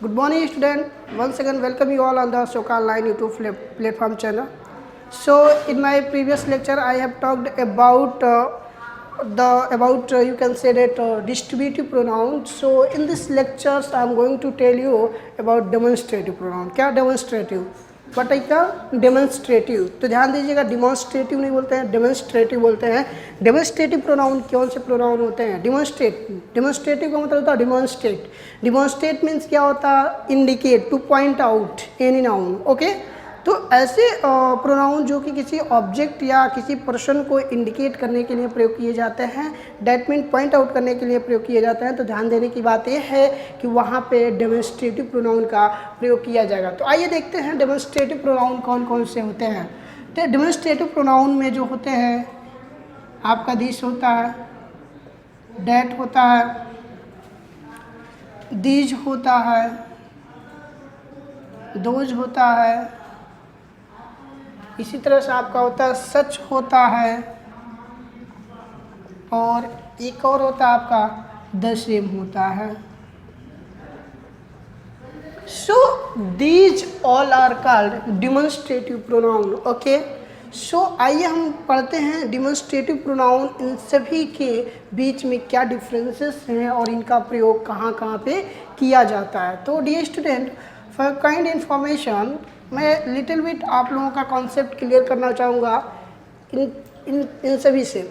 Good morning, student. Once again, welcome you all on the Soka Online YouTube platform channel. So, in my previous lecture, I have talked about you can say that distributive pronoun. So, in this lectures, I am going to tell you about demonstrative pronoun. क्या demonstrative? बताइएगा demonstrative. तो ध्यान दीजिएगा, demonstrative नहीं बोलते हैं, demonstrative बोलते हैं। डेमोन्स्ट्रेटिव प्रोनाउन कौन से प्रोनाउन होते हैं? डिमॉन्स्ट्रेटिव का मतलब होता है डिमॉन्स्ट्रेट। डिमॉन्स्ट्रेट मीन्स क्या होता है? Indicate, two point out any noun. Okay, तो ऐसे प्रोनाउन जो कि किसी ऑब्जेक्ट या किसी पर्सन को इंडिकेट करने के लिए प्रयोग किए जाते हैं, डैट मीन पॉइंट आउट करने के लिए प्रयोग किए जाते हैं। तो ध्यान देने की बात यह है कि वहाँ पे डेमोन्स्ट्रेटिव प्रोनाउन का प्रयोग किया जाएगा। तो आइए देखते हैं डेमोन्स्ट्रेटिव प्रोनाउन कौन कौन से होते हैं। तो डेमोन्स्ट्रेटिव प्रोनाउन में जो होते हैं, आपका दिस होता है, डैट होता है, दीज होता है, दोज होता है, इसी तरह से आपका होता है सच होता है, और एक और होता है आपका द सेम होता है। So these all are called demonstrative pronoun. Okay, so आइए हम पढ़ते हैं डिमॉन्स्ट्रेटिव प्रोनाउन, इन सभी के बीच में क्या डिफरेंसेस हैं और इनका प्रयोग कहाँ कहाँ पे किया जाता है। तो dear student, for kind information मैं लिटिल बिट आप लोगों का कॉन्सेप्ट क्लियर करना चाहूँगा इन सभी से।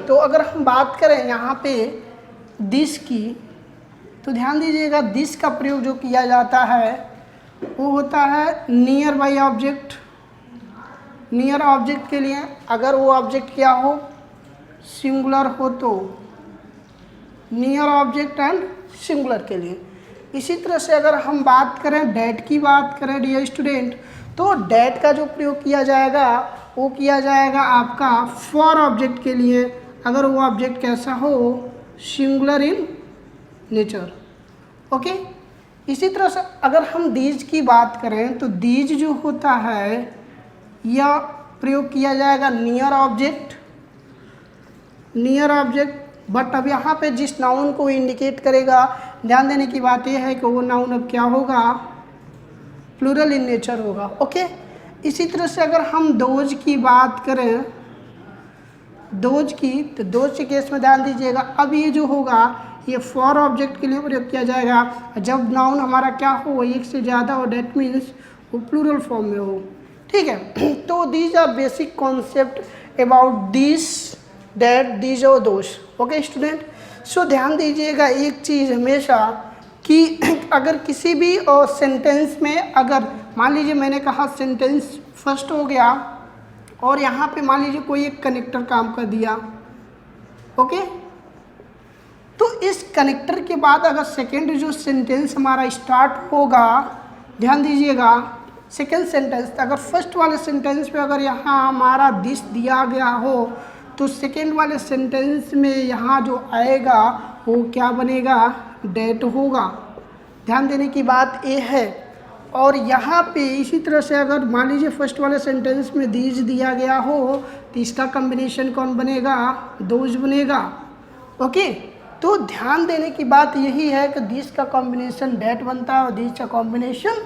तो अगर हम बात करें यहाँ पे दिस की, तो ध्यान दीजिएगा, दिस का प्रयोग जो किया जाता है वो होता है near by object. Near object के लिए, अगर वो ऑब्जेक्ट क्या हो, सिंगुलर हो, तो नियर ऑब्जेक्ट एंड सिंगुलर के लिए। इसी तरह से अगर हम बात करें डैट की बात करें डियर स्टूडेंट, तो डैट का जो प्रयोग किया जाएगा वो किया जाएगा आपका फॉर ऑब्जेक्ट के लिए, अगर वो ऑब्जेक्ट कैसा हो, सिंगुलर इन नेचर। ओके, इसी तरह से अगर हम दीज की बात करें, तो दीज जो होता है यह प्रयोग किया जाएगा नियर ऑब्जेक्ट, बट अब यहाँ पे जिस नाउन को इंडिकेट करेगा, ध्यान देने की बात यह है कि वो नाउन अब क्या होगा, प्लूरल इन नेचर होगा। ओके, इसी तरह से अगर हम दोज की बात करें, दोज की, तो दोज के केस में ध्यान दीजिएगा, अब ये जो होगा ये फॉर ऑब्जेक्ट के लिए प्रयोग किया जाएगा जब नाउन हमारा क्या हो, एक से ज़्यादा, और डेट मीन्स वो प्लूरल फॉर्म में हो। ठीक है, तो these are basic concept about this, that, these और दोज। ओके स्टूडेंट, सो ध्यान दीजिएगा एक चीज़ हमेशा कि अगर किसी भी सेंटेंस में, अगर मान लीजिए मैंने कहा सेंटेंस फर्स्ट हो गया और यहाँ पे मान लीजिए कोई एक कनेक्टर काम कर दिया। ओके, तो इस कनेक्टर के बाद अगर सेकेंड जो सेंटेंस हमारा स्टार्ट होगा, ध्यान दीजिएगा, सेकेंड सेंटेंस, अगर फर्स्ट वाले सेंटेंस पे अगर यहाँ हमारा दिस दिया गया हो, तो सेकेंड वाले सेंटेंस में यहाँ जो आएगा वो क्या बनेगा, डेट होगा। ध्यान देने की बात ये है। और यहाँ पे इसी तरह से अगर मान लीजिए फर्स्ट वाले सेंटेंस में दीज दिया गया हो, तो इसका कॉम्बिनेशन कौन बनेगा, दोज बनेगा। ओके, तो ध्यान देने की बात यही है कि दिस का कॉम्बिनेशन डेट बनता है और दीज का कॉम्बिनेशन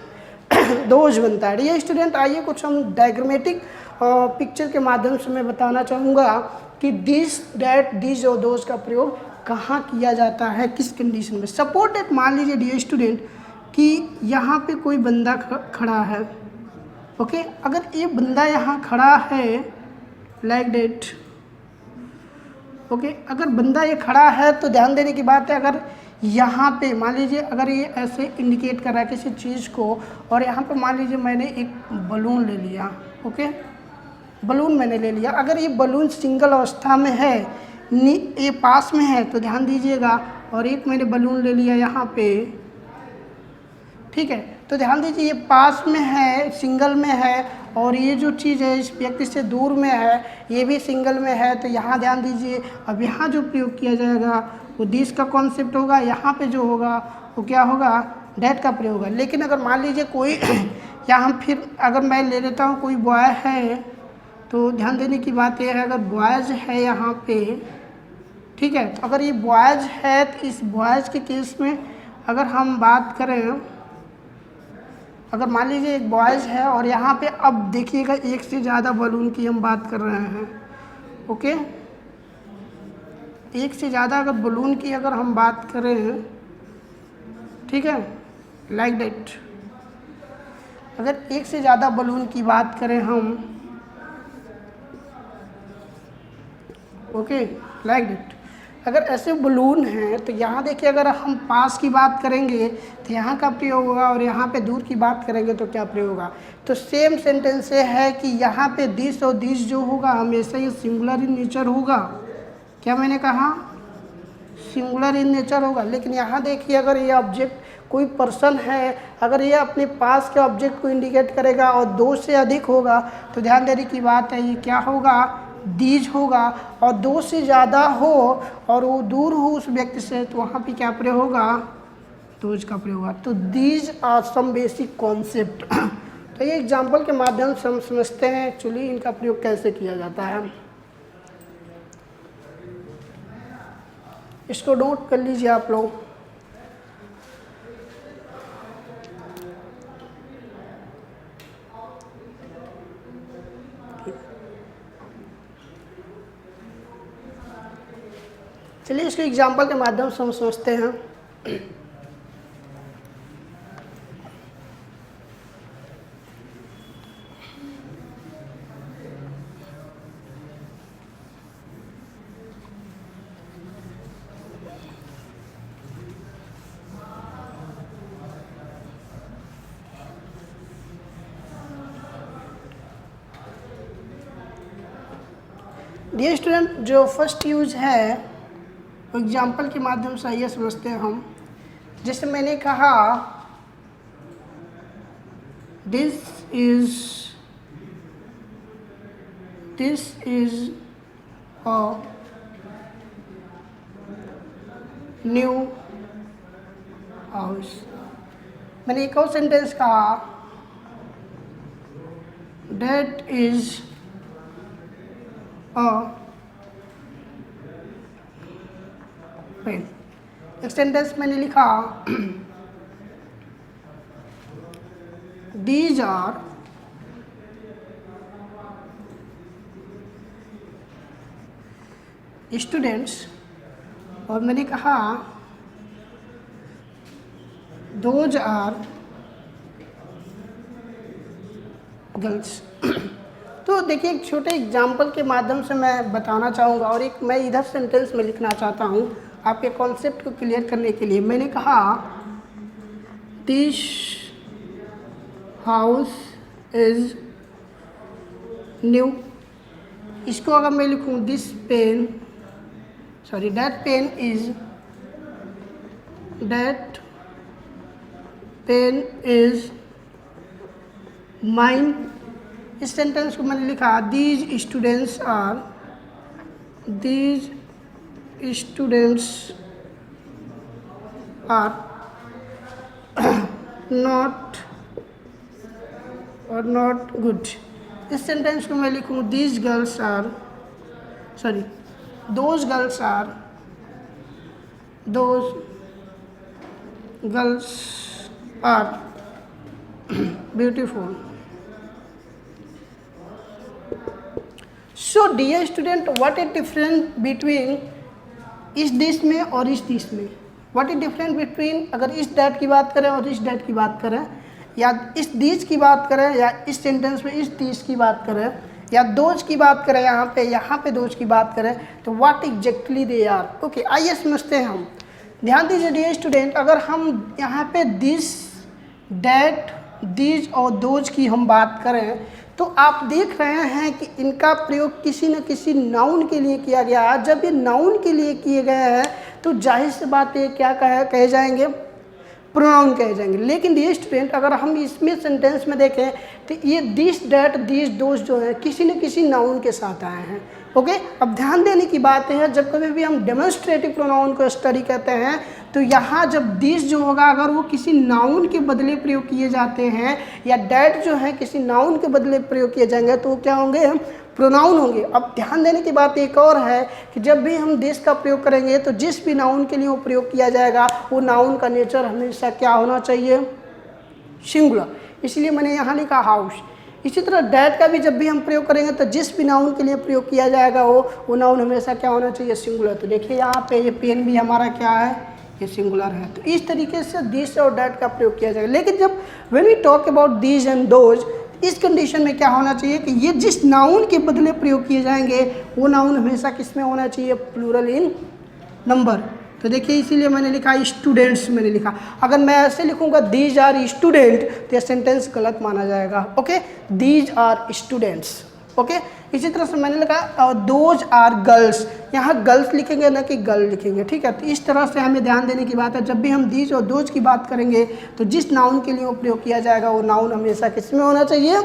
दोज बनता है। ये स्टूडेंट, आइए कुछ हम डायग्रामेटिक पिक्चर के माध्यम से मैं बताना चाहूँगा कि दिस, डैट, दीज और दोज का प्रयोग कहाँ किया जाता है, किस कंडीशन में। सपोज दैट, मान लीजिए डियर स्टूडेंट कि यहाँ पे कोई बंदा खड़ा है। ओके, अगर ये बंदा यहाँ खड़ा है लाइक डेट, ओके, अगर बंदा ये खड़ा है तो ध्यान देने की बात है, अगर यहाँ पे मान लीजिए अगर ये ऐसे इंडिकेट कर रहा है किसी चीज़ को, और यहाँ पे मान लीजिए मैंने एक बलून ले लिया। ओके, बलून मैंने ले लिया, अगर ये बलून सिंगल अवस्था में है, ये पास में है, तो ध्यान दीजिएगा, और एक मैंने बलून ले लिया यहाँ पे। ठीक है, तो ध्यान दीजिए ये पास में है, सिंगल में है, और ये जो चीज़ है इस व्यक्ति से दूर में है, ये भी सिंगल में है। तो यहाँ ध्यान दीजिए, अब यहाँ जो प्रयोग किया जाएगा वो दिस का कॉन्सेप्ट होगा, यहाँ पे जो होगा वो क्या होगा, डैट का प्रयोग होगा। लेकिन अगर मान लीजिए कोई यहाँ फिर अगर मैं ले लेता हूँ कोई बॉय है, तो ध्यान देने की बात यह है, अगर बॉयज़ है यहाँ पे, ठीक है, तो अगर ये बॉयज़ है तो इस बॉयज़ के केस में अगर हम बात करें अगर मान लीजिए एक बॉयज़ है और यहाँ पे अब देखिएगा एक से ज़्यादा बलून की हम बात कर रहे हैं, ओके, एक से ज़्यादा अगर बलून की अगर हम बात करें, ठीक है, लाइक दैट, अगर एक से ज़्यादा बलून की बात करें हम, ओके, लाइक दैट, अगर ऐसे बलून हैं तो यहाँ देखिए अगर हम पास की बात करेंगे तो यहाँ का प्रयोग होगा और यहाँ पे दूर की बात करेंगे तो क्या प्रयोग होगा। तो सेम सेंटेंस से है कि यहाँ पे दिस और दिस जो होगा हमेशा ये सिंगुलर इन नेचर होगा। क्या मैंने कहा? सिंगुलर इन नेचर होगा। लेकिन यहाँ देखिए अगर ये ऑब्जेक्ट कोई पर्सन है, अगर ये अपने पास के ऑब्जेक्ट को इंडिकेट करेगा और दो से अधिक होगा तो ध्यान देने की बात है ये क्या होगा, दीज होगा। और दो से ज़्यादा हो और वो दूर हो उस व्यक्ति से तो वहाँ पे क्या प्रयोग होगा, दोज का प्रयोग होगा। तो these are some basic concept. तो ये एग्जाम्पल के माध्यम से हम समझते हैं एक्चुअली इनका प्रयोग कैसे किया जाता है। इसको नोट कर लीजिए आप लोग। चलिए इसको एग्जाम्पल के माध्यम से हम समझते हैं। डियर स्टूडेंट, जो फर्स्ट यूज है एग्जाम्पल के माध्यम से आइए समझते हैं हम। जैसे मैंने कहा this is a new house. मैंने एक और सेंटेंस कहा दैट इज अ पेन। एक सेंटेंस मैंने लिखा दीज आर स्टूडेंट्स और मैंने कहा दोज आर गर्ल्स। तो देखिए एक छोटे एग्जाम्पल के माध्यम से मैं बताना चाहूँगा और एक मैं इधर सेंटेंस में लिखना चाहता हूँ आपके कॉन्सेप्ट को क्लियर करने के लिए। मैंने कहा दिस हाउस इज न्यू। इसको अगर मैं लिखूँ दैट पेन इज माइन। इस सेंटेंस को मैंने लिखा these students are not good. इस सेंटेंस को मैं लिखूँ those girls are beautiful. So dear student, what is difference between इस दिस में और इस दिस में? व्हाट इज डिफरेंस बिटवीन अगर इस डैट की बात करें और इस डैट की बात करें, या इस दिस की बात करें, या इस सेंटेंस में इस दिस की बात करें, या दोज की बात करें यहाँ पे दोज की बात करें, तो what exactly they are. Okay, आइए समझते हैं हम। ध्यान दीजिए डियर स्टूडेंट, अगर हम यहाँ पे दिस, डैट, दीज और दोज की हम बात करें तो आप देख रहे हैं कि इनका प्रयोग किसी न किसी नाउन के लिए किया गया है। जब ये नाउन के लिए किए गए हैं तो जाहिर सी बात ये क्या कहे जाएंगे, प्रोनाउन कहे जाएंगे। लेकिन डियर स्टूडेंट, अगर हम इसमें सेंटेंस में देखें तो ये दिस, डैट, दीज, दोज जो है किसी न किसी नाउन के साथ आए हैं। ओके, अब ध्यान देने की बात है जब कभी भी हम डेमोन्स्ट्रेटिव प्रोनाउन को स्टडी करते हैं तो यहाँ जब दिस जो होगा अगर वो किसी नाउन के बदले प्रयोग किए जाते हैं, या डैट जो है किसी नाउन के बदले प्रयोग किए जाएंगे तो वो क्या होंगे, प्रोनाउन होंगे। अब ध्यान देने की बात एक और है कि जब भी हम दिस का प्रयोग करेंगे तो जिस भी नाउन के लिए वो प्रयोग किया जाएगा वो नाउन का नेचर हमेशा क्या होना चाहिए, सिंगुलर। इसलिए मैंने यहाँ लिखा हाउस। इसी तरह डैट का भी जब भी हम प्रयोग करेंगे तो जिस भी नाउन के लिए प्रयोग किया जाएगा वो नाउन हमेशा क्या होना चाहिए, सिंगुलर। तो देखिए यहाँ पे ये पेन भी हमारा क्या है, ये सिंगुलर है। तो इस तरीके से दिस और डैट का प्रयोग किया जाएगा। लेकिन जब when we talk about these and those, इस कंडीशन में क्या होना चाहिए कि ये जिस नाउन के बदले प्रयोग किए जाएंगे वो नाउन हमेशा किस में होना चाहिए, प्लूरल इन नंबर। तो देखिए इसीलिए मैंने लिखा स्टूडेंट्स, मैंने लिखा। अगर मैं ऐसे लिखूंगा दीज आर स्टूडेंट तो यह सेंटेंस गलत माना जाएगा। Okay, these are students. Okay, इसी तरह से मैंने लिखा दोज आर गर्ल्स, यहाँ गर्ल्स लिखेंगे ना कि गर्ल लिखेंगे, ठीक है। तो इस तरह से हमें ध्यान देने की बात है, जब भी हम दीज और दोज की बात करेंगे तो जिस नाउन के लिए वो प्रयोग किया जाएगा वो नाउन हमेशा किस में होना चाहिए,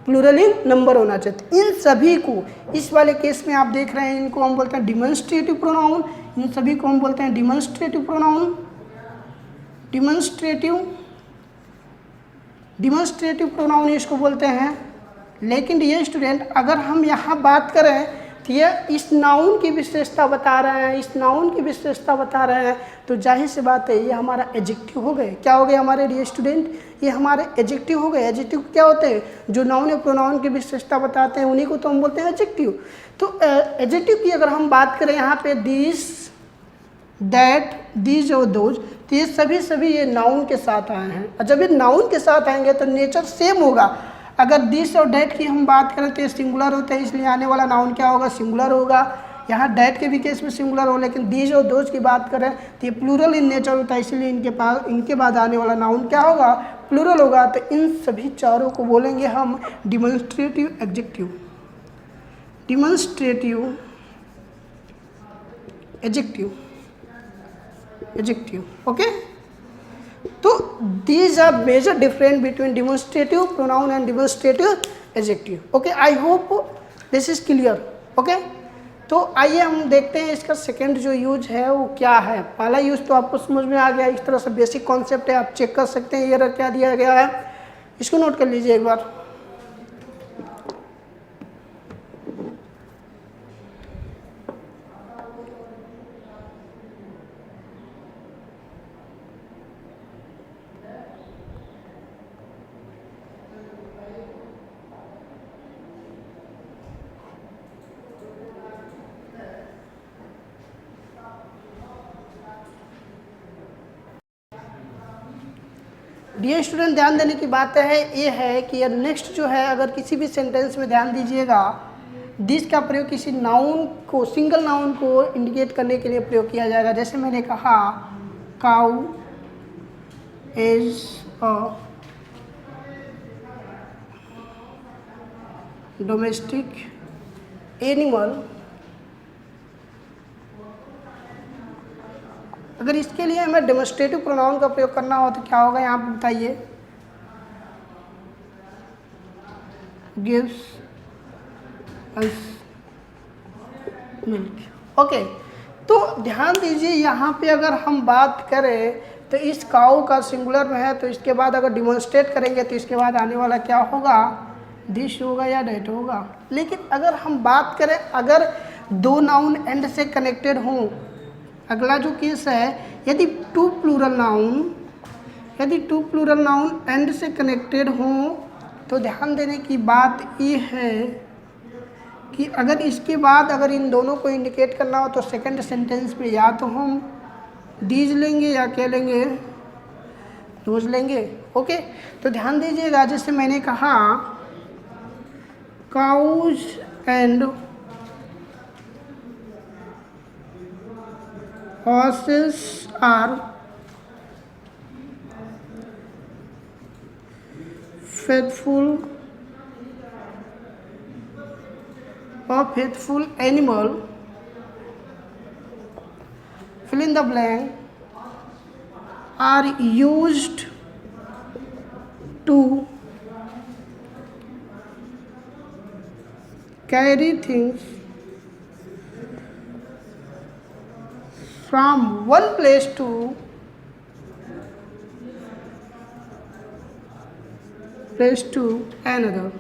प्लूरल इन नंबर होना चाहिए। तो इन सभी को, इस वाले केस में आप देख रहे हैं, इनको हम बोलते हैं डिमॉन्स्ट्रेटिव प्रोनाउन। इन सभी को हम बोलते हैं डिमॉन्स्ट्रेटिव प्रोनाउन, डिमॉन्स्ट्रेटिव प्रोनाउन इसको बोलते हैं। लेकिन ये स्टूडेंट, अगर हम यहाँ बात करें तो ये इस नाउन की विशेषता बता रहे हैं, इस नाउन की विशेषता बता रहे हैं, तो जाहिर सी बात है ये हमारा एडजेक्टिव हो गए। क्या हो गए हमारे डियर स्टूडेंट, ये हमारे एडजेक्टिव हो गए। एडजेक्टिव क्या होते हैं, जो नाउन या प्रोनाउन की विशेषता बताते हैं उन्हीं को तो हम बोलते हैं एडजेक्टिव। तो एडजेक्टिव की अगर हम बात करें यहाँ पे दिस, दैट, दीज और दोज, तो ये सभी ये नाउन के साथ आए हैं। और जब ये नाउन के साथ आएंगे तो नेचर सेम होगा। अगर दिस और डैट की हम बात करें तो ये सिंगुलर होते हैं, इसलिए आने वाला नाउन क्या होगा, सिंगुलर होगा। यहाँ डैट के भी केस में सिंगुलर हो, लेकिन दीज और दोज की बात करें तो ये प्लूरल इन नेचर होता है, इसलिए इनके बाद आने वाला नाउन क्या होगा, प्लूरल होगा। तो इन सभी चारों को बोलेंगे हम demonstrative adjective, demonstrative adjective. Okay, तो these are major different between demonstrative pronoun and demonstrative adjective. Okay, I hope this is clear. Okay, तो आइए हम देखते हैं इसका सेकंड जो यूज है वो क्या है। पहला यूज तो आपको समझ में आ गया, इस तरह से बेसिक कॉन्सेप्ट है, आप चेक कर सकते हैं ये क्या दिया गया है, इसको नोट कर लीजिए एक बार। डियर स्टूडेंट, ध्यान देने की बात है ये है कि नेक्स्ट जो है, अगर किसी भी सेंटेंस में ध्यान दीजिएगा, दिस का प्रयोग किसी नाउन को, सिंगल नाउन को इंडिकेट करने के लिए प्रयोग किया जाएगा। जैसे मैंने कहा cow is a domestic animal. अगर इसके लिए हमें डेमोस्ट्रेटिव प्रोनाउन का प्रयोग करना हो तो क्या होगा, यहाँ पर बताइए, गिव्स अस मिल्क। ओके, तो ध्यान दीजिए यहाँ पे अगर हम बात करें तो इस काऊ का सिंगुलर में है, तो इसके बाद अगर डिमॉन्स्ट्रेट करेंगे तो इसके बाद आने वाला क्या होगा, दिस होगा या डेट होगा। लेकिन अगर हम बात करें, अगर दो नाउन एंड से कनेक्टेड हों, अगला जो केस है, यदि टू प्लूरल नाउन एंड से कनेक्टेड हों, तो ध्यान देने की बात ये है कि अगर इसके बाद अगर इन दोनों को इंडिकेट करना हो तो सेकंड सेंटेंस में या तो हम दीज लेंगे या क्या लेंगे, दोज लेंगे। ओके, तो ध्यान दीजिएगा, जैसे मैंने कहा cause and horses are faithful animal, fill in the blank, are used to carry things from one place to another।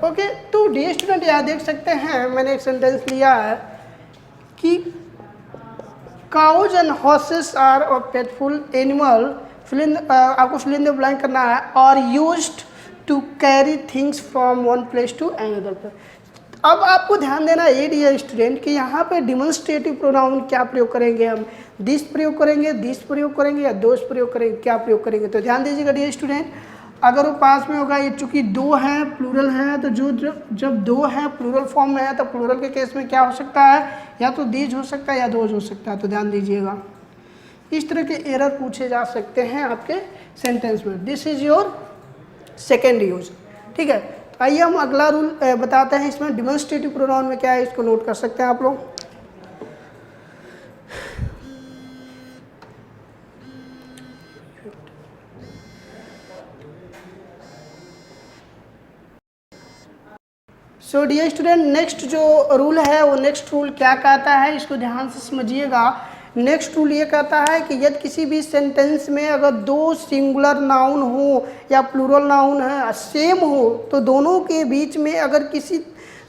Okay, तो डियर स्टूडेंट यहाँ देख सकते हैं, मैंने एक सेंटेंस लिया है कि cows and horses are a faithful animal, आपको फिल इन द ब्लैंक करना है, और used to carry things from one place to another place. अब आपको ध्यान देना है डियर स्टूडेंट कि यहाँ पे डिमॉन्स्ट्रेटिव प्रोनाउन क्या प्रयोग करेंगे हम, दिस प्रयोग करेंगे, दिस प्रयोग करेंगे या दोस प्रयोग करेंगे, क्या प्रयोग करेंगे। तो ध्यान दीजिएगा डियर स्टूडेंट, अगर वो पास में होगा, ये चूंकि दो हैं प्लूरल हैं, तो जब दो हैं प्लूरल फॉर्म में है तो प्लूरल के केस में क्या हो सकता है, या तो दीज हो सकता है या दोज हो सकता है। तो ध्यान दीजिएगा, इस तरह के एरर पूछे जा सकते हैं आपके सेंटेंस में। This is your second use, ठीक है। तो आइए हम अगला रूल बताते हैं इसमें, डिमॉन्स्ट्रेटिव प्रोनाउन में क्या है, इसको नोट कर सकते हैं आप लोग। सो डियर स्टूडेंट, नेक्स्ट जो रूल है वो नेक्स्ट रूल क्या कहता है, इसको ध्यान से समझिएगा। नेक्स्ट रूल ये कहता है कि यदि किसी भी सेंटेंस में अगर दो सिंगुलर नाउन हो या प्लूरल नाउन है सेम हो, तो दोनों के बीच में अगर किसी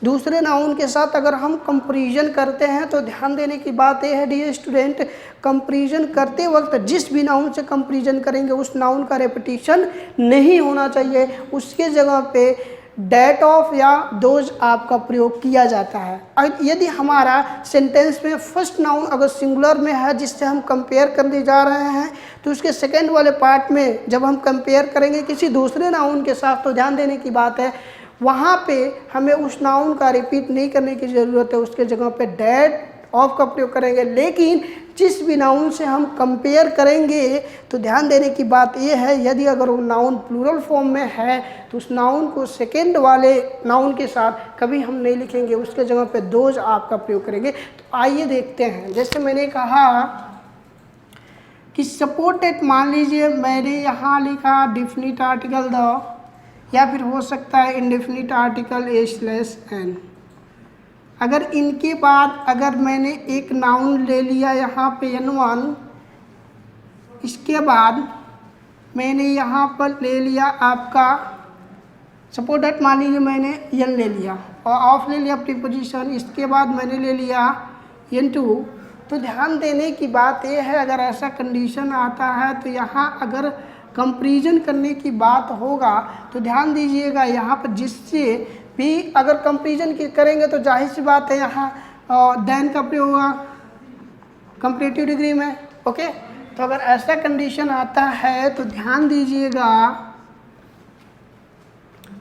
दूसरे नाउन के साथ अगर हम कंपैरिजन करते हैं, तो ध्यान देने की बात यह है डियर स्टूडेंट, कंपैरिजन करते वक्त जिस भी नाउन से कंपैरिजन करेंगे उस नाउन का रेपिटेशन नहीं होना चाहिए, उसके जगह पे डेट ऑफ या दोज आपका प्रयोग किया जाता है। यदि हमारा सेंटेंस में फर्स्ट नाउन अगर सिंगुलर में है जिससे हम कंपेयर करने जा रहे हैं, तो उसके सेकंड वाले पार्ट में जब हम कंपेयर करेंगे किसी दूसरे नाउन के साथ, तो ध्यान देने की बात है वहाँ पे हमें उस नाउन का रिपीट नहीं करने की ज़रूरत है, उसके जगह पे डेट ऑफ का प्रयोग करेंगे। लेकिन जिस भी नाउन से हम कंपेयर करेंगे, तो ध्यान देने की बात यह है, यदि अगर वो नाउन प्लूरल फॉर्म में है तो उस नाउन को सेकेंड वाले नाउन के साथ कभी हम नहीं लिखेंगे, उसके जगह पे दोज आपका प्रयोग करेंगे। तो आइए देखते हैं, जैसे मैंने कहा कि सपोर्टेड, मान लीजिए मैंने यहाँ लिखा डिफिनिट आर्टिकल द, या फिर हो सकता है इंडेफिनिट आर्टिकल a/n। अगर इनके बाद अगर मैंने एक नाउन ले लिया यहाँ पे n1, इसके बाद मैंने यहाँ पर ले लिया आपका सपोज दैट, मान लीजिए मैंने n ले लिया और ऑफ ले लिया प्रीपोजिशन, इसके बाद मैंने ले लिया n2। तो ध्यान देने की बात यह है, अगर ऐसा कंडीशन आता है तो यहाँ अगर कंपैरिजन करने की बात होगा, तो ध्यान दीजिएगा यहाँ पर जिससे भी अगर कंपैरिजन करेंगे तो जाहिर सी बात है यहाँ देन का प्रयोग होगा कंपैरेटिव डिग्री में, ओके। तो अगर ऐसा कंडीशन आता है तो ध्यान दीजिएगा,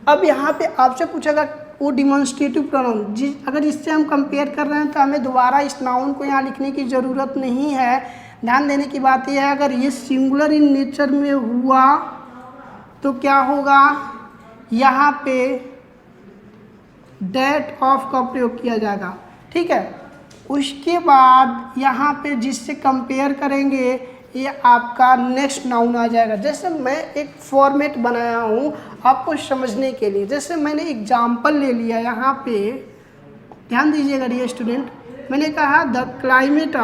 अब यहाँ पे आपसे पूछेगा वो डिमॉन्स्ट्रेटिव प्रोनाउन अगर इससे हम कंपेयर कर रहे हैं तो हमें दोबारा इस नाउन को यहाँ लिखने की ज़रूरत नहीं है। ध्यान देने की बात यह है, अगर ये सिंगुलर इन नेचर में हुआ तो क्या होगा, यहाँ पे डेट ऑफ का प्रयोग किया जाएगा, ठीक है। उसके बाद यहाँ पे जिससे कंपेयर करेंगे ये आपका नेक्स्ट नाउन आ जाएगा। जैसे मैं एक फॉर्मेट बनाया हूँ आपको समझने के लिए, जैसे मैंने एग्जाम्पल ले लिया यहाँ पे, ध्यान दीजिएगा डियर स्टूडेंट, मैंने कहा the climate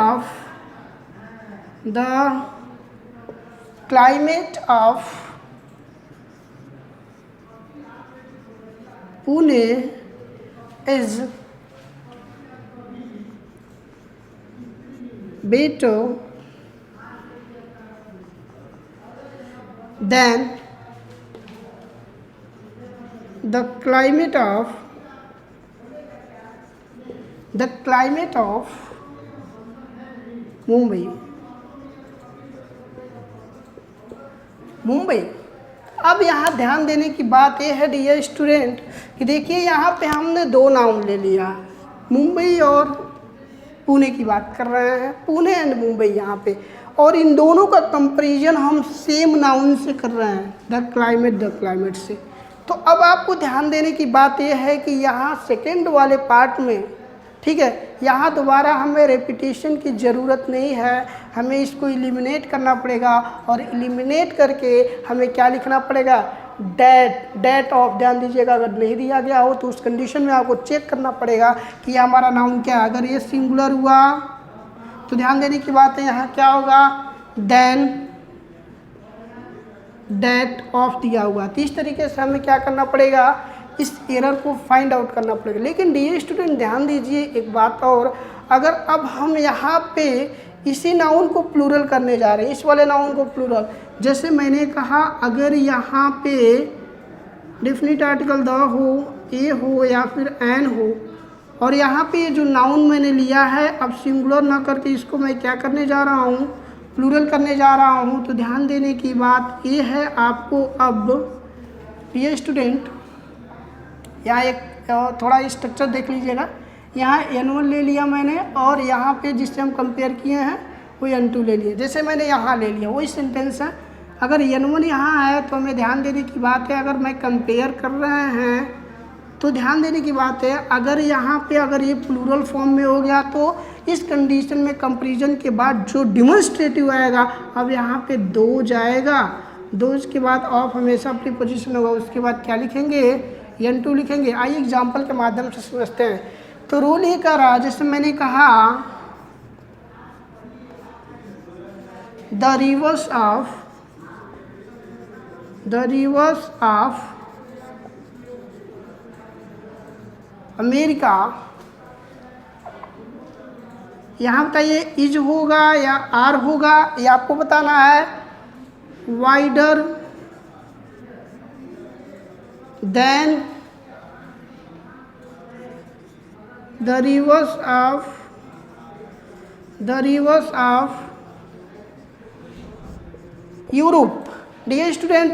of Pune is better than the climate of Mumbai. अब यहाँ ध्यान देने की बात यह है डियर स्टूडेंट कि देखिए यहाँ पे हमने दो नाउन ले लिया, मुंबई और पुणे की बात कर रहे हैं, पुणे एंड मुंबई यहाँ पे, और इन दोनों का कंपैरिजन हम सेम नाउन से कर रहे हैं, द क्लाइमेट से। तो अब आपको ध्यान देने की बात यह है कि यहाँ सेकेंड वाले पार्ट में, ठीक है, यहाँ दोबारा हमें रेपिटेशन की ज़रूरत नहीं है, हमें इसको एलिमिनेट करना पड़ेगा, और एलिमिनेट करके हमें क्या लिखना पड़ेगा, डेट ऑफ। ध्यान दीजिएगा, अगर नहीं दिया गया हो तो उस कंडीशन में आपको चेक करना पड़ेगा कि ये हमारा नाउन क्या है। अगर ये सिंगुलर हुआ तो ध्यान देने की बात है, यहाँ क्या होगा, देन डेट ऑफ दिया हुआ। तो इस तरीके से हमें क्या करना पड़ेगा, इस एरर को फाइंड आउट करना पड़ेगा। लेकिन डियर स्टूडेंट ध्यान दीजिए एक बात और, अगर अब हम यहाँ पे इसी नाउन को प्लूरल करने जा रहे हैं, इस वाले नाउन को प्लूरल। जैसे मैंने कहा अगर यहाँ पे डेफिनेट आर्टिकल द हो, ए हो या फिर एन हो, और यहाँ पे ये जो नाउन मैंने लिया है अब सिंगुलर ना करके इसको मैं क्या करने जा रहा हूँ, प्लूरल करने जा रहा हूँ। तो ध्यान देने की बात ये है आपको, अब ये स्टूडेंट यहाँ एक थोड़ा स्ट्रक्चर देख लीजिएगा। यहाँ N1 ले लिया मैंने और यहाँ पे जिससे हम कंपेयर किए हैं वो N2 ले लिया। जैसे मैंने यहाँ ले लिया वही सेंटेंस है। अगर N1 यहाँ है तो हमें ध्यान देने की बात है, अगर मैं कंपेयर कर रहे हैं तो ध्यान देने की बात है, अगर यहाँ पे अगर ये प्लूरल फॉर्म में हो गया तो इस कंडीशन में कंपैरिजन के बाद जो डिमॉन्स्ट्रेटिव आएगा, अब यहाँ पे दो जाएगा, दो के बाद ऑफ हमेशा प्रीपोजिशन होगा, उसके बाद क्या लिखेंगे, N2 लिखेंगे। आइए एग्जाम्पल के माध्यम से समझते हैं। तो रूल ये कह रहा, जैसे मैंने कहा द रिवर्स ऑफ अमेरिका, यहाँ बताइए इज होगा या आर होगा, ये आपको बताना है। Wider than the rivers of Europe. Dear student,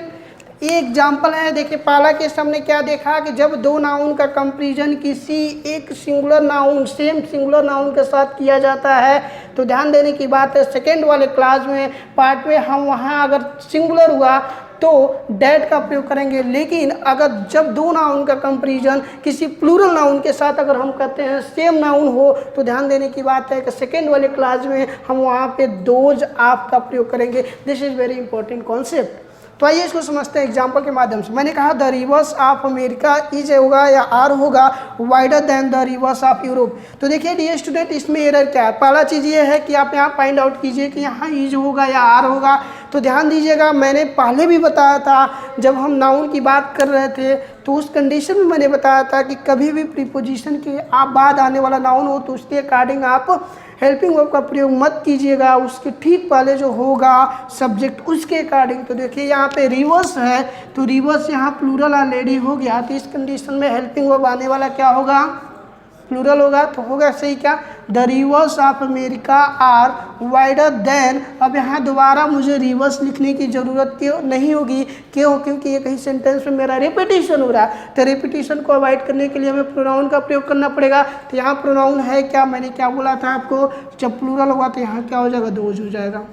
ये एग्जाम्पल है। देखिए पहला केस हमने क्या देखा कि जब दो नाउन का कंपैरिजन किसी एक singular noun, same singular noun के साथ किया जाता है तो ध्यान देने की बात है, सेकेंड वाले क्लास में पार्ट में हम वहाँ अगर सिंगुलर हुआ तो डेट का प्रयोग करेंगे, लेकिन अगर जब दो नाउन का कंपैरिजन किसी प्लूरल नाउन के साथ अगर हम कहते हैं सेम नाउन हो तो ध्यान देने की बात है कि सेकेंड वाले क्लास में हम वहाँ पे दोज ऑफ का प्रयोग करेंगे। This is very important concept. तो आइए इसको समझते हैं एग्जाम्पल के माध्यम से। मैंने कहा the rivers of America is होगा या आर होगा wider than the rivers of Europe. तो देखिए डियर स्टूडेंट, इसमें एरर क्या है। पहला चीज़ ये है कि आप यहाँ फाइंड आउट कीजिए कि यहाँ इज होगा या आर होगा। तो ध्यान दीजिएगा, मैंने पहले भी बताया था जब हम नाउन की बात कर रहे थे तो उस कंडीशन में मैंने बताया था कि कभी भी प्रीपोजिशन के आप बाद आने वाला नाउन हो तो उसके अकॉर्डिंग आप हेल्पिंग वर्ब का प्रयोग मत कीजिएगा, उसके ठीक पहले जो होगा सब्जेक्ट उसके अकॉर्डिंग। तो देखिए यहाँ पे रिवर्स है तो रिवर्स यहाँ प्लूरल ऑलरेडी हो गया, तो इस कंडीशन में हेल्पिंग वर्ब आने वाला क्या होगा, प्लूरल होगा। तो होगा सही क्या, the rivers of America are wider than. अब यहाँ दोबारा मुझे रिवर्स लिखने की ज़रूरत नहीं होगी, क्यों, क्योंकि ये कहीं सेंटेंस में मेरा रेपिटेशन हो रहा है। तो रेपिटेशन को अवॉइड करने के लिए हमें प्रोनाउन का प्रयोग करना पड़ेगा। तो यहाँ प्रोनाउन है क्या, मैंने क्या बोला था आपको, जब प्लूरल होगा तो यहाँ क्या हो जाएगा, दोज हो जाएगा।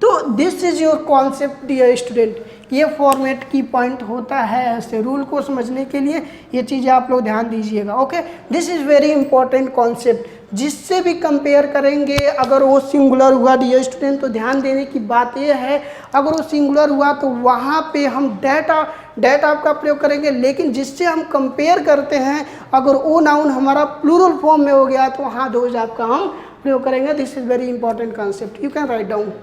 तो this is your concept dear student. ये फॉर्मेट की पॉइंट होता है ऐसे रूल को समझने के लिए, ये चीज़ें आप लोग ध्यान दीजिएगा। Okay, this is very important concept. जिससे भी कंपेयर करेंगे अगर वो सिंगुलर हुआ डियर स्टूडेंट तो ध्यान देने की बात ये है, अगर वो सिंगुलर हुआ तो वहाँ पे हम डेट ऑफ का प्रयोग करेंगे, लेकिन जिससे हम कंपेयर करते हैं अगर वो नाउन हमारा प्लूरल फॉर्म में हो गया तो वहाँ दोज ऑफ का हम प्रयोग करेंगे। This is very important concept, you can write down.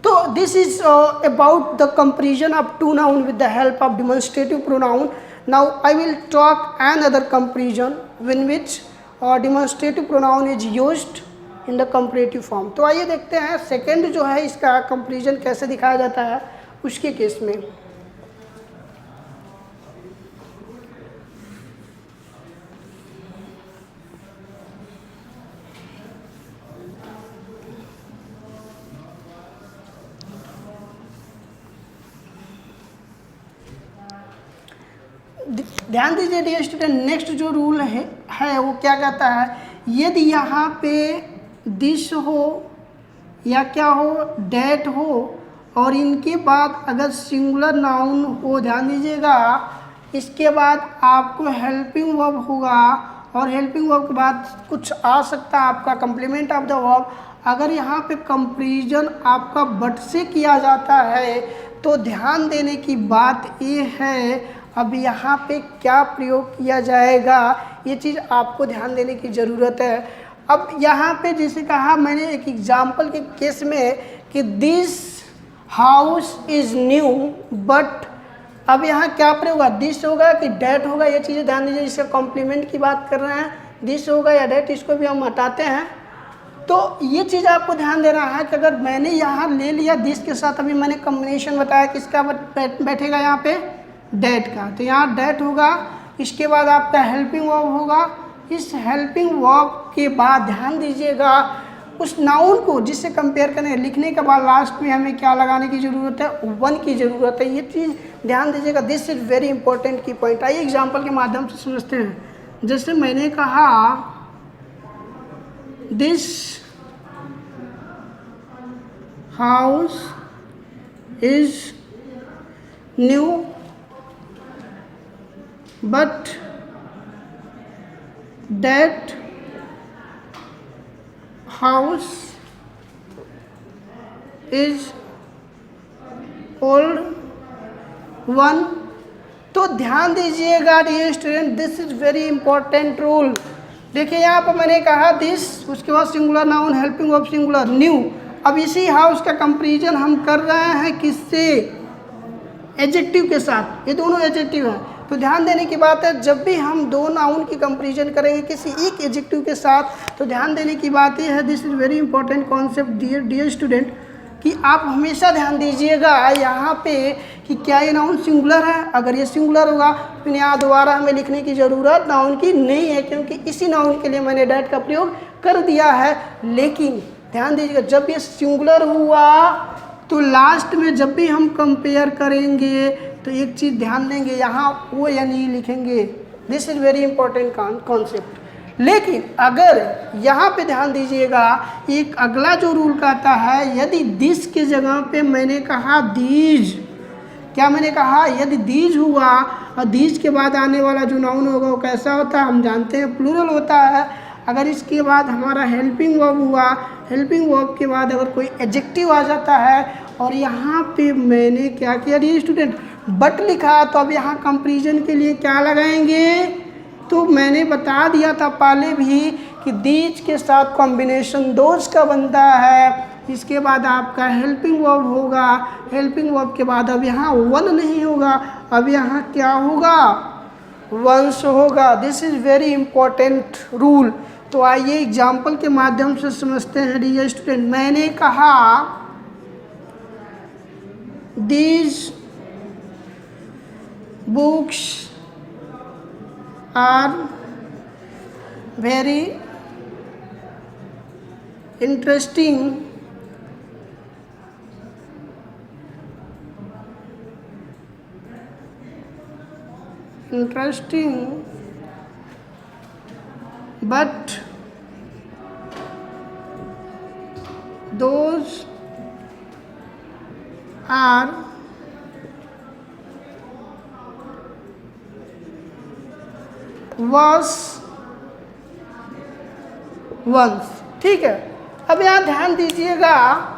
So this is about the comparison of two noun with the help of demonstrative pronoun. Now I will talk another comparison in which demonstrative pronoun is used in the comparative form. तो आइए देखते हैं second जो है इसका comparison कैसे दिखाया जाता है उसके केस में। ध्यान दीजिए डियर स्टूडेंट, नेक्स्ट जो रूल है वो क्या कहता है, यदि यहाँ पे दिस हो या क्या हो, डेट हो और इनके बाद अगर सिंगुलर नाउन हो, ध्यान दीजिएगा, इसके बाद आपको हेल्पिंग वर्ब होगा और हेल्पिंग वर्ब के बाद कुछ आ सकता है आपका कम्प्लीमेंट ऑफ द वर्ब। अगर यहाँ पे कंपैरिजन आपका बट से किया जाता है तो ध्यान देने की बात ये है, अब यहाँ पे क्या प्रयोग किया जाएगा ये चीज़ आपको ध्यान देने की ज़रूरत है। अब यहाँ पे जैसे कहा मैंने एक एग्जाम्पल के केस में कि this house is new but, अब यहाँ क्या प्रयोग होगा, दिस होगा कि डेट होगा, ये चीज़ें ध्यान दीजिए। इससे कॉम्प्लीमेंट की बात कर रहे हैं, दिस होगा या डेट, इसको भी हम हटाते हैं। तो ये चीज़ आपको ध्यान देना है कि अगर मैंने यहाँ ले लिया दिस के साथ, अभी मैंने कॉम्बिनेशन बताया किसका बैठेगा यहाँ पे, डेट का, तो यहाँ डेट होगा। इसके बाद आपका हेल्पिंग वर्ब होगा। इस हेल्पिंग वर्ब के बाद ध्यान दीजिएगा उस नाउन को जिससे कंपेयर करें, लिखने के बाद लास्ट में हमें क्या लगाने की ज़रूरत है, वन की ज़रूरत है। ये चीज़ ध्यान दीजिएगा, this is very important key point. आइए एग्जाम्पल के माध्यम से समझते हैं। जैसे मैंने कहा this house is new but that house is old one. तो ध्यान दीजिएगा dear student, this is very important rule. देखिए यहाँ पर मैंने कहा दिस, उसके बाद singular noun, helping verb singular, new. अब इसी हाउस का कंपैरिजन हम कर रहे हैं किससे, एडजेक्टिव के साथ, ये दोनों एडजेक्टिव हैं। तो ध्यान देने की बात है, जब भी हम दो नाउन की कंपैरिजन करेंगे किसी एक एडजेक्टिव के साथ, तो ध्यान देने की बात यह है, this is very important concept dear student, कि आप हमेशा ध्यान दीजिएगा यहाँ पे कि क्या ये नाउन सिंगुलर है। अगर ये सिंगुलर होगा फिर यहाँ दोबारा हमें लिखने की ज़रूरत नाउन की नहीं है, क्योंकि इसी नाउन के लिए मैंने डैट का प्रयोग कर दिया है। लेकिन ध्यान दीजिएगा, जब ये सिंगुलर हुआ तो लास्ट में जब भी हम कंपेयर करेंगे तो एक चीज़ ध्यान देंगे, यहाँ वो या नहीं लिखेंगे। This is very important concept. लेकिन अगर यहाँ पे ध्यान दीजिएगा, एक अगला जो रूल कहता है, यदि दिस के जगह पे मैंने कहा दीज, क्या मैंने कहा, यदि दीज हुआ और दीज के बाद आने वाला जो नाउन होगा वो कैसा होता है, हम जानते हैं प्लूरल होता है। अगर इसके बाद हमारा हेल्पिंग वर्ब हुआ, हेल्पिंग वर्ब के बाद अगर कोई एडजेक्टिव आ जाता है और यहाँ पे मैंने क्या किया डियर स्टूडेंट, बट लिखा, तो अब यहाँ कंपैरिजन के लिए क्या लगाएंगे, तो मैंने बता दिया था पहले भी कि दीज के साथ कॉम्बिनेशन दोज का बनता है। इसके बाद आपका हेल्पिंग वर्ब होगा, हेल्पिंग वर्ब के बाद अब यहाँ वन नहीं होगा, अब यहाँ क्या होगा, वंस होगा। This is very important rule. तो आइए एग्जाम्पल के माध्यम से समझते हैं डियर स्टूडेंट। मैंने कहा these books are very interesting but those are was once। ठीक है, अब यहाँ ध्यान दीजिएगा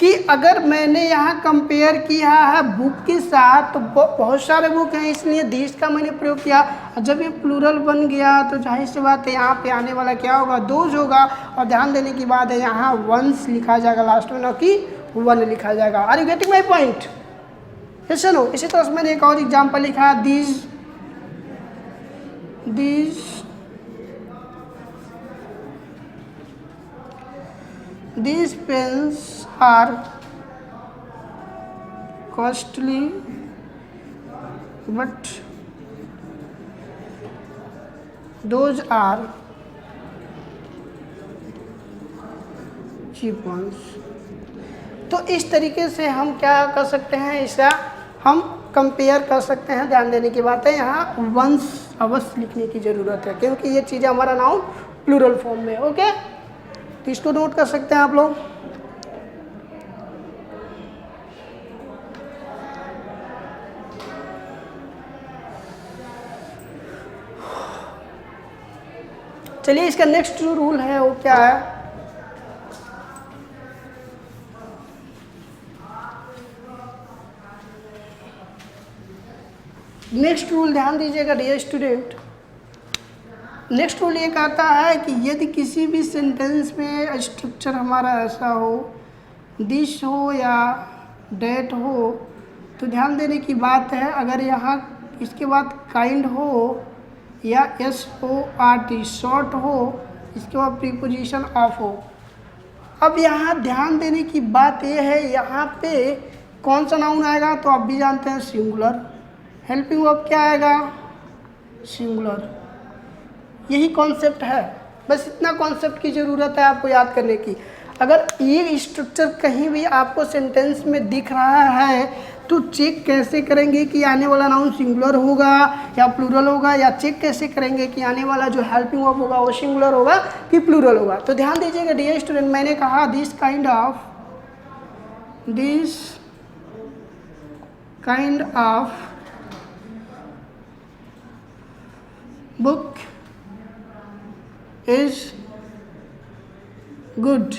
कि अगर मैंने यहाँ कंपेयर किया है बुक के साथ, तो बहुत सारे बुक हैं, इसलिए दिस का मैंने प्रयोग किया। जब ये प्लूरल बन गया तो जाहिर सी बात है यहाँ पे आने वाला क्या होगा, दोज होगा। और ध्यान देने की बात है, यहाँ वंस लिखा जाएगा लास्ट में, ना कि वन लिखा जाएगा। Are you getting my point? Yes no. इसी तरह से मैंने एक और एग्जाम्पल लिखा, these pens are costly but those are cheap ones। तो इस तरीके से हम क्या कर सकते हैं, इसका हम कंपेयर कर सकते हैं। ध्यान देने की बात है, यहाँ वंस अवश्य लिखने की ज़रूरत है, क्योंकि ये चीज़ें हमारा नाउन प्लूरल फॉर्म में। ओके, तो इसको नोट कर सकते हैं आप लोग। चलिए, इसका नेक्स्ट जो रूल है वो क्या है, नेक्स्ट रूल ध्यान दीजिएगा डियर स्टूडेंट। नेक्स्ट रूल ये कहता है कि यदि किसी भी सेंटेंस में स्ट्रक्चर हमारा ऐसा हो दिस हो या डेट हो तो ध्यान देने की बात है, अगर यहाँ इसके बाद काइंड हो या SORT शॉर्ट हो, इसके बाद प्रीपोजिशन ऑफ हो। अब यहाँ ध्यान देने की बात यह है, यहाँ पे कौन सा नाउन आएगा तो आप भी जानते हैं सिंगुलर। हेल्पिंग वर्ब क्या आएगा? सिंगुलर। यही कॉन्सेप्ट है, बस इतना कॉन्सेप्ट की ज़रूरत है आपको याद करने की। अगर ये स्ट्रक्चर कहीं भी आपको सेंटेंस में दिख रहा है तो चेक कैसे करेंगे कि आने वाला नाउन सिंगुलर होगा या प्लूरल होगा, या चेक कैसे करेंगे कि आने वाला जो हेल्पिंग वर्ब होगा वो सिंगुलर होगा कि प्लूरल होगा। तो ध्यान दीजिएगा डियर स्टूडेंट, मैंने कहा this kind of book is good.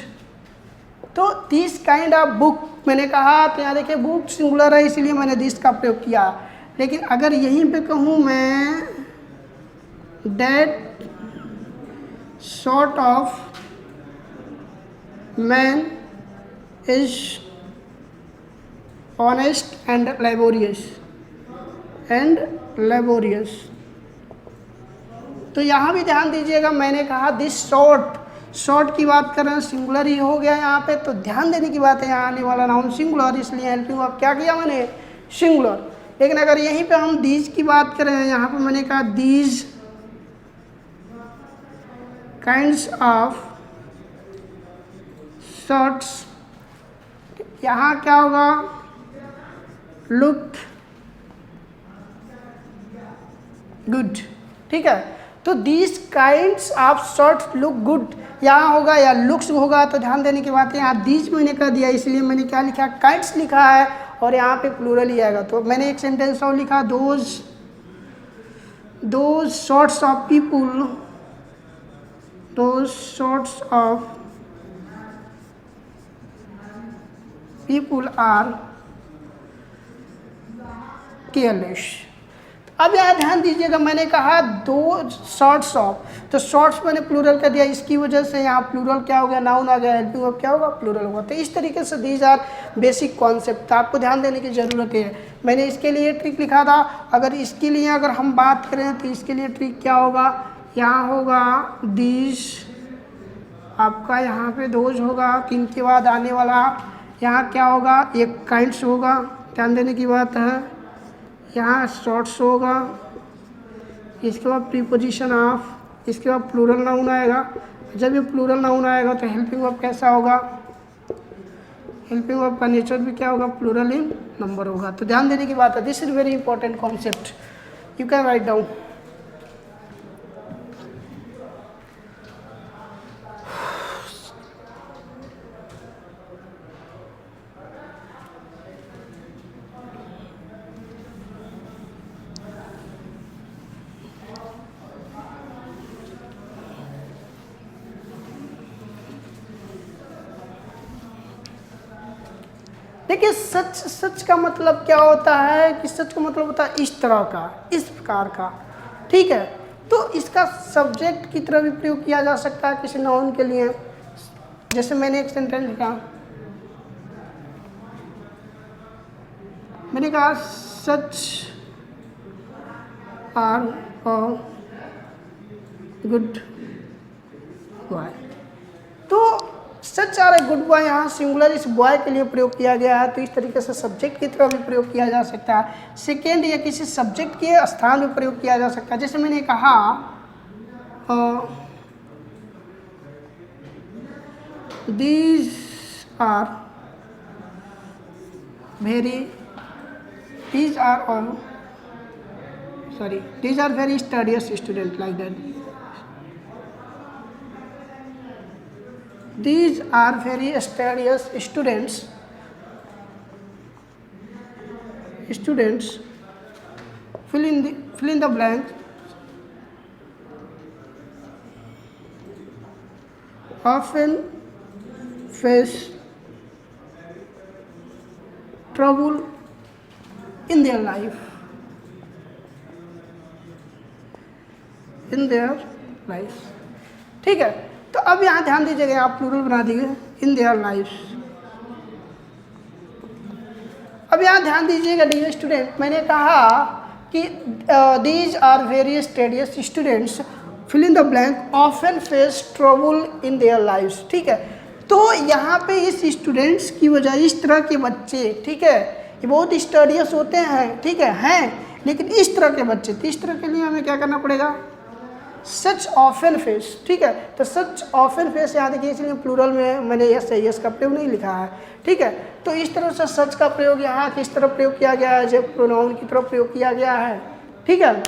तो दिस काइंड ऑफ बुक मैंने कहा, तो यहाँ देखिए बुक सिंगुलर है इसीलिए मैंने दिस का प्रयोग किया। लेकिन अगर यहीं पे कहूँ मैं that sort of man is honest and laborious, तो यहाँ भी ध्यान दीजिएगा, मैंने कहा दिस शॉर्ट की बात कर रहे हैं, सिंगुलर ही हो गया यहाँ पे। तो ध्यान देने की बात है, यहाँ आने वाला नाउन सिंगुलर, इसलिए हेल्पिंग वर्ब क्या किया मैंने? सिंगुलर। लेकिन अगर यहीं पे हम दीज की बात करें, यहाँ पे मैंने कहा दीज काइंड्स ऑफ शर्ट्स, यहाँ क्या होगा? Look good. ठीक है, तो these kinds of shirts look good यहाँ होगा या लुक्स होगा। तो ध्यान देने की बात है, यहाँ दीज मैंने कर दिया इसलिए मैंने क्या लिखा? काइंड्स लिखा है, और यहाँ पे प्लूरल ही आएगा। तो मैंने एक सेंटेंस और लिखा, those sorts of people are careless. अब यहाँ ध्यान दीजिएगा, मैंने कहा दो शॉर्ट्स ऑफ, तो शॉर्ट्स मैंने प्लूरल कर दिया, इसकी वजह से यहाँ प्लूरल क्या हो गया? नाउन आ गया, हेल्पिंग वर्ब क्या होगा? प्लूरल होगा। तो इस तरीके से दीज आर बेसिक कॉन्सेप्ट, आपको ध्यान देने की ज़रूरत है। मैंने इसके लिए ट्रिक लिखा था, अगर इसके लिए अगर हम बात करें तो इसके लिए ट्रिक क्या होगा? यहाँ होगा दीज, आपका यहाँ पे दोज होगा, तीन के बाद आने वाला यहाँ क्या होगा? एक काइंड्स होगा, ध्यान देने की बात है। यहाँ शॉर्ट्स होगा, इसके बाद प्रीपोजिशन ऑफ, इसके बाद प्लूरल नाउन आएगा। जब ये प्लूरल नाउन आएगा तो हेल्पिंग वर्ब कैसा होगा? हेल्पिंग वर्ब का नेचर भी क्या होगा? प्लूरल इन नंबर होगा। तो ध्यान देने की बात है, this is very important concept, you can write down. देखिए सच का मतलब क्या होता है कि सच का मतलब होता है इस तरह का, इस प्रकार का। ठीक है, तो इसका सब्जेक्ट की तरह भी प्रयोग किया जा सकता है किसी नाउन के लिए। जैसे मैंने एक सेंटेंस लिखा, मैंने कहा such are a good boy. तो such are a good boy यहाँ सिंगुलर इस बॉय के लिए प्रयोग किया गया है, तो इस तरीके से सब्जेक्ट की तरह भी प्रयोग किया जा सकता है। सेकेंड, या किसी सब्जेक्ट के स्थान में प्रयोग किया जा सकता है। जैसे मैंने कहा these are very studious student, like that. These are very studious students. Fill in the blank. Often face trouble in their life. ठीक है, तो अब यहाँ ध्यान दीजिएगा, आप प्लूरल बना दीजिए इन देयर लाइफ। अब यहाँ ध्यान दीजिएगा डियर स्टूडेंट, मैंने कहा कि these are various studious students fill in the blank often face trouble in their lifes. ठीक है, तो यहाँ पे इस स्टूडेंट्स की वजह, इस तरह के बच्चे, ठीक है, ये बहुत स्टडियस होते हैं, ठीक है, लेकिन इस तरह के बच्चे, तो इस तरह के लिए हमें क्या करना पड़ेगा, सच ऑफन फेस। ठीक है, तो सच ऑफन फेस यहाँ देखिए, इसलिए प्लूरल में मैंने यस का प्रयोग नहीं लिखा है। ठीक है, तो इस तरह से सच का प्रयोग यहाँ किस तरह प्रयोग किया गया है, जब प्रोनाउन की तरफ प्रयोग किया गया है। ठीक है,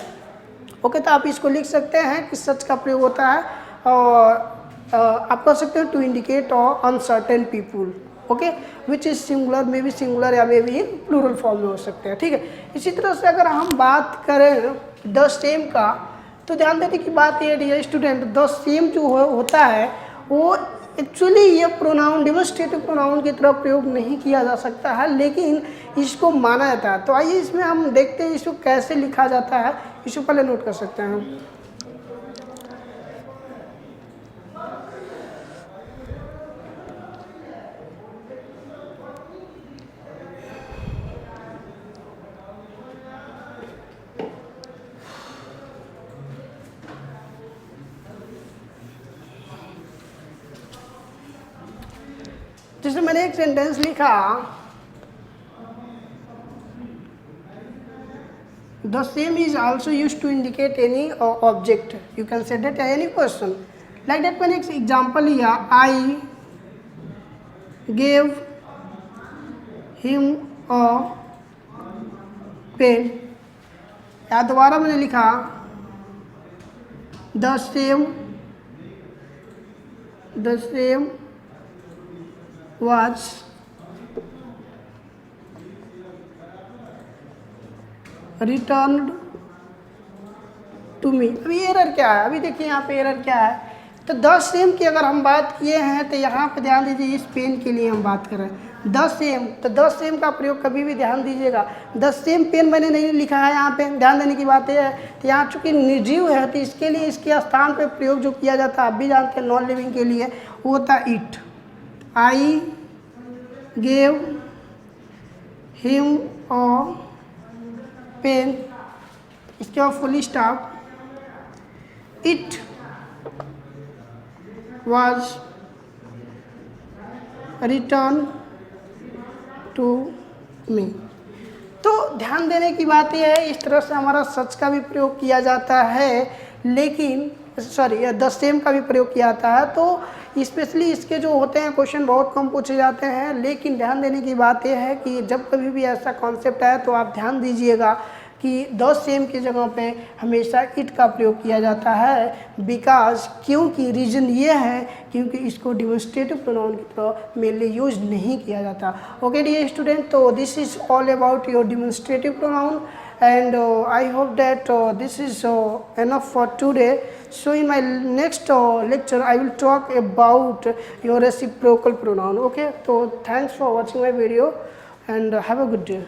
ओके, तो आप इसको लिख सकते हैं कि सच का प्रयोग होता है, और आप कह सकते हैं to indicate uncertain people, okay, which is singular, may be singular या मे बी प्लूरल फॉर्म में हो सकते हैं। ठीक है, इसी तरह से अगर हम बात करें द सेम का, तो ध्यान देने की बात ये डियर स्टूडेंट, द सेम जो होता है वो एक्चुअली ये प्रोनाउन डेमोन्स्ट्रेटिव प्रोनाउन की तरफ प्रयोग नहीं किया जा सकता है, लेकिन इसको माना जाता है। तो आइए इसमें हम देखते हैं इसको कैसे लिखा जाता है, इसको पहले नोट कर सकते हैं हम। जैसे मैंने एक सेंटेंस लिखा, the same is also use to indicate any object, you can say that any person, like that. मैंने एक एग्जाम्पल लिया, I gave him a pen, या दोबारा मैंने लिखा the same was returned to me। अभी एरर क्या है, अभी देखिए यहाँ पे एरर क्या है, तो द सेम की अगर हम बात किए हैं तो यहाँ पे ध्यान दीजिए, इस पेन के लिए हम बात कर रहे हैं द सेम, तो द सेम का प्रयोग कभी भी ध्यान दीजिएगा, द सेम पेन मैंने नहीं लिखा है यहाँ पे, ध्यान देने की बात यह है। तो यहाँ चूँकि निर्जीव है तो इसके लिए इसके स्थान पे प्रयोग जो किया जाता है आप भी जानते हैं, नॉन लिविंग के लिए वो होता है it. I gave him a pen, इसके बाद full stop, it was returned to me। तो ध्यान देने की बात यह है, इस तरह से हमारा सच का भी प्रयोग किया जाता है, लेकिन सॉरी द सेम का भी प्रयोग किया जाता है। तो स्पेशली इसके जो होते हैं क्वेश्चन बहुत कम पूछे जाते हैं, लेकिन ध्यान देने की बात यह है कि जब कभी भी ऐसा कॉन्सेप्ट आए तो आप ध्यान दीजिएगा कि द सेम की जगह पे हमेशा इट का प्रयोग किया जाता है, बिकॉज क्योंकि रीज़न ये है क्योंकि इसको डेमोन्स्ट्रेटिव प्रोनाउन की तरह मेनली यूज नहीं किया जाता। ओके डियर स्टूडेंट, तो this is all about your demonstrative pronoun and I hope that this is enough for today. So in my next lecture I will talk about your reciprocal pronoun. Okay, so thanks for watching my video and have a good day.